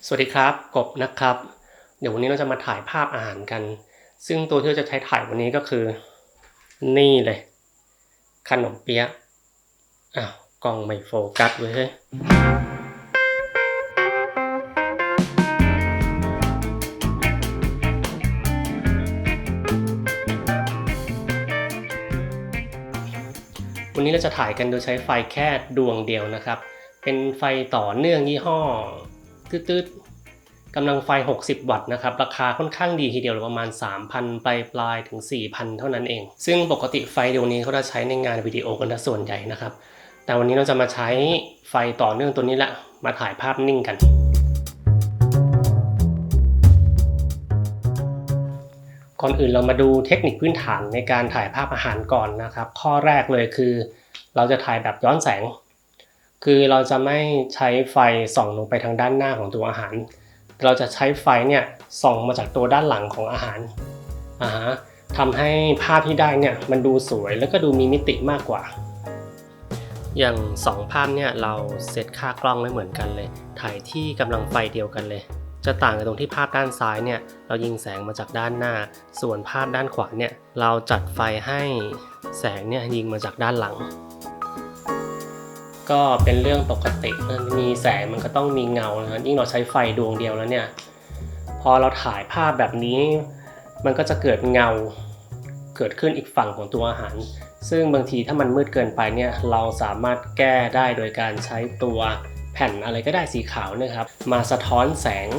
สวัสดีครับกบนะครับเดี๋ยววันนี้เราจะมาถ่ายภาพอาหารกันซึ่งตัวที่เราจะใช้ถ่ายวันนี้ก็คือนี่เลยขนมเปี๊ยะอ้าวกล้องไม่โฟกัสเว้ยวันนี้เราจะถ่ายกันโดยใช้ไฟแค่ดวงเดียวนะครับเป็นไฟต่อเนื่องยี่ห้อตืดกำลังไฟ60วัตต์นะครับราคาค่อนข้างดีทีเดียวประมาณ 3,000 ปลายถึง 4,000 เท่านั้นเองซึ่งปกติไฟเดี๋ยวนี้เขาจะใช้ในงานวิดีโอกันส่วนใหญ่นะครับแต่วันนี้เราจะมาใช้ไฟต่อเนื่องตัวนี้แหละมาถ่ายภาพนิ่งกันก่อนอื่นเรามาดูเทคนิคพื้นฐานในการถ่ายภาพอาหารก่อนนะครับข้อแรกเลยคือเราจะถ่ายแบบย้อนแสงคือเราจะไม่ใช้ไฟส่องลงไปทางด้านหน้าของตัวอาหารเราจะใช้ไฟเนี่ยส่องมาจากตัวด้านหลังของอาหารทำให้ภาพที่ได้เนี่ยมันดูสวยแล้วก็ดูมีมิติมากกว่าอย่าง2ภาพเนี่ยเราเซตค่ากล้องไม่เหมือนกันเลยถ่ายที่กำลังไฟเดียวกันเลยจะต่างกันตรงที่ภาพด้านซ้ายเนี่ยเรายิงแสงมาจากด้านหน้าส่วนภาพด้านขวาเนี่ยเราจัดไฟให้แสงเนี่ยยิงมาจากด้านหลังก็เป็นเรื่องปกติมีแสงมันก็ต้องมีเงานะยิ่งเราใช้ไฟดวงเดียวแล้วเนี่ยพอเราถ่ายภาพแบบนี้มันก็จะเกิดเงาเกิดขึ้นอีกฝั่งของตัวอาหารซึ่งบางทีถ้ามันมืดเกินไปเนี่ยเราสามารถแก้ได้โดยการใช้ตัวแผ่นอะไรก็ได้สีขาวนะครับมาสะท้อนแสง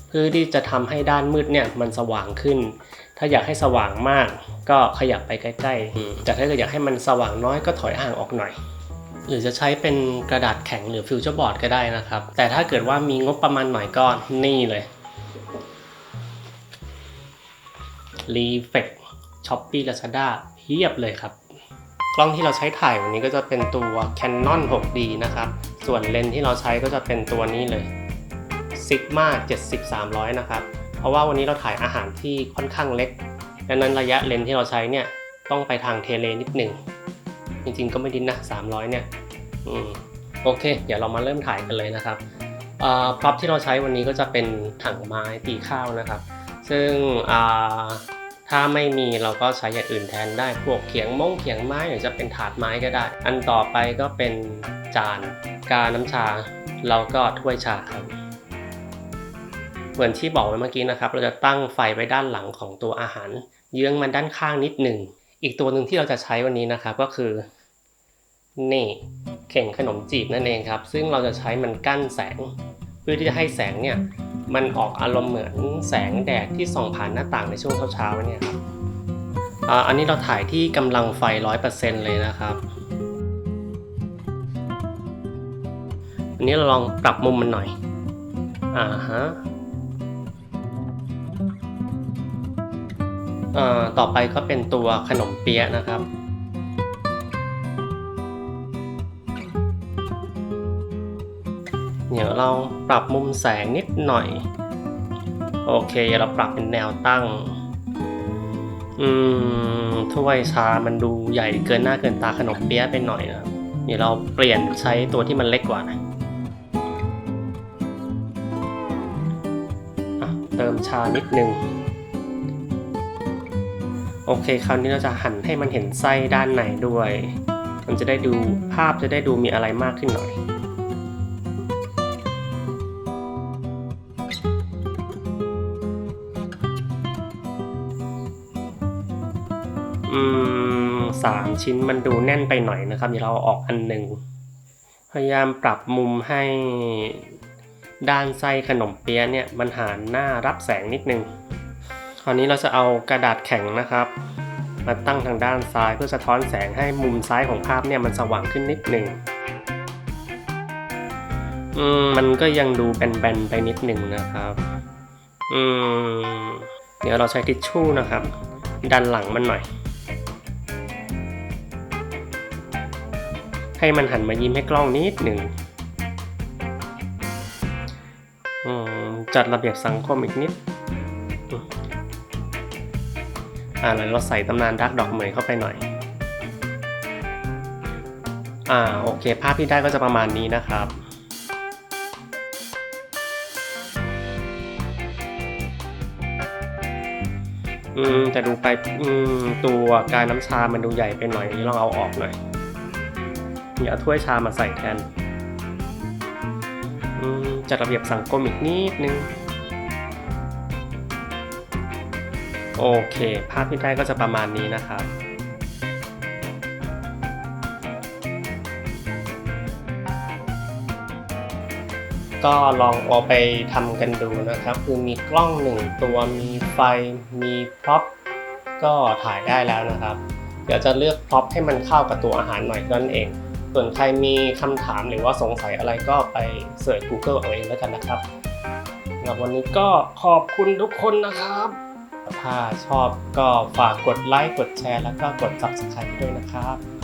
เพื่อที่จะทำให้ด้านมืดเนี่ยมันสว่างขึ้นถ้าอยากให้สว่างมากก็ขยับไปใกล้ๆแต่ถ้าเกิดอยากให้มันสว่างน้อยก็ถอยห่างออกหน่อยหรือจะใช้เป็นกระดาษแข็งหรือฟิวเจอร์บอร์ดก็ได้นะครับแต่ถ้าเกิดว่ามีงบประมาณหน่อยก็นี่เลย Reflex Shopee Lazada เพียบเลยครับกล้องที่เราใช้ถ่ายวันนี้ก็จะเป็นตัว Canon 6D นะครับส่วนเลนส์ที่เราใช้ก็จะเป็นตัวนี้เลย Sigma 70-300 นะครับเพราะว่าวันนี้เราถ่ายอาหารที่ค่อนข้างเล็กดังนั้นระยะเลนส์ที่เราใช้เนี่ยต้องไปทางเทเลนิดหนึ่งจริงๆก็ไม่ดิ้นนะ300เนี่ยโอเคเดี๋ยวเรามาเริ่มถ่ายกันเลยนะครับพร็อพที่เราใช้วันนี้ก็จะเป็นถังไม้ตีข้าวนะครับซึ่งถ้าไม่มีเราก็ใช้อย่างอื่นแทนได้พวกเขียงไม้หรือจะเป็นถาดไม้ก็ได้อันต่อไปก็เป็นจานกาน้ำชาแล้วก็ถ้วยชาครับเหมือนที่บอกไว้เมื่อกี้นะครับเราจะตั้งไฟไว้ด้านหลังของตัวอาหารเยื้องมันด้านข้างนิดหนึ่งอีกตัวหนึ่งที่เราจะใช้วันนี้นะครับก็คือนี่เข่งขนมจีบนั่นเองครับซึ่งเราจะใช้มันกั้นแสงเพื่อที่จะให้แสงเนี่ยมันออกอารมณ์เหมือนแสงแดดที่ส่องผ่านหน้าต่างในช่วงเช้าๆเนี่ยครับอันนี้เราถ่ายที่กำลังไฟ 100% เลยนะครับอันนี้เราลองปรับมุมมันหน่อยต่อไปก็เป็นตัวขนมเปี๊ยะนะครับเดี๋ยวเราปรับมุมแสงนิดหน่อยโอเคเราปรับเป็นแนวตั้งถ้วยชามันดูใหญ่เกินหน้าเกินตาขนมเปี๊ยะไปหน่อยนะเดี๋ยวเราเปลี่ยนใช้ตัวที่มันเล็กกว่านะเติมชานิดนึงโอเคคราวนี้เราจะหั่นให้มันเห็นไส้ด้านในด้วยมันจะได้ดูภาพจะได้ดูมีอะไรมากขึ้นหน่อย3 ชิ้นมันดูแน่นไปหน่อยนะครับเดี๋ยวเราออกอันหนึ่งพยายามปรับมุมให้ด้านไส้ขนมเปี๊ยะเนี่ยมันหันหน้ารับแสงนิดนึงคราวนี้เราจะเอากระดาษแข็งนะครับมาตั้งทางด้านซ้ายเพื่อสะท้อนแสงให้มุมซ้ายของภาพเนี่ยมันสว่างขึ้นนิดนึงมันก็ยังดูแบนๆไปนิดนึงนะครับเดี๋ยวเราใช้ทิชชู่นะครับดันหลังมันหน่อยให้มันหันมายิ้มให้กล้องนิดหนึ่งจัดระเบียบสังคมอีกนิดแล้วเราใส่ตำนานรักดอกเหมยเข้าไปหน่อยโอเคภาพที่ได้ก็จะประมาณนี้นะครับ แต่ดูไปตัวกาน้ำชามันดูใหญ่ไปหน่อยลองเอาออกหน่อยเอาถ้วยชามาใส่แทนจัดระเบียบสังคมอีกนิดนึงโอเคภาพที่ได้ก็จะประมาณนี้นะครับก็ลองเอาไปทำกันดูนะครับคือมีกล้อง1ตัวมีไฟมีพร็อพก็ถ่ายได้แล้วนะครับเดี๋ยวจะเลือกพร็อพให้มันเข้ากับตัวอาหารหน่อยนั่นเองส่วนใครมีคำถามหรือว่าสงสัยอะไรก็ไปเสิร์ช Google เอาเองแล้วกันนะครับสำหรับวันนี้ก็ขอบคุณทุกคนนะครับถ้าชอบก็ฝากกดไลค์กดแชร์แล้วก็กด Subscribe ด้วยนะครับ